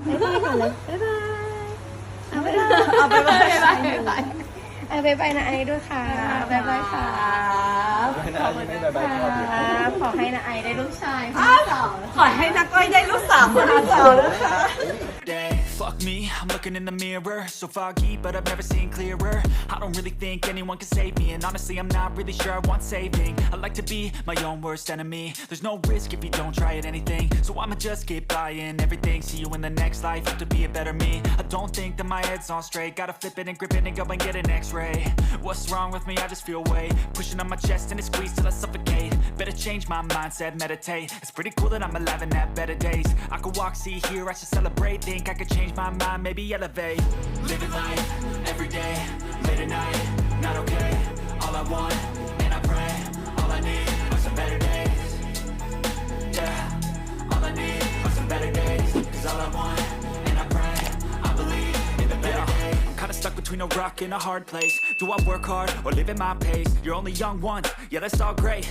บ๊ายบายก่อนเลยบ๊ายบายเอาไปเลย เอาไปไปไปไป เอาบ๊ายบายนะไอด้วยค่ะบ๊ายบายค่ะ ขอบคุณครับ ขอให้นะไอได้ลูกชาย ขอให้นักก้อยได้ลูกสาวคนที่สองนะคะ Fuck me, I'm looking in the mirror, so foggy, but I've never seen clearer. I don't really think anyone can save me, and honestly, I'm not really sure I want saving. I like to be my own worst enemy. There's no risk if you don't try at anything, so I'ma just keep buying everything. See you in the next life, have to be a better me. I don't think that my head's on straight. Gotta flip it and grip it and go and get an X-ray. What's wrong with me? I just feel weight pushing on my chest and it squeezes till I suffocate. Better change my mindset, meditate. It's pretty cool that I'm alive and have better days. I could walk, see, hear, I should celebrate. Think I could change my mind, maybe elevate. Living life, every day, late at night, not okay. All I want, and I pray, all I need are some better days. Yeah, all I need are some better days. Cause all I want, and I pray, I believe in the better days. I'm kinda stuck between a rock and a hard place. Do I work hard or live at my pace? You're only young once, yeah that's all great.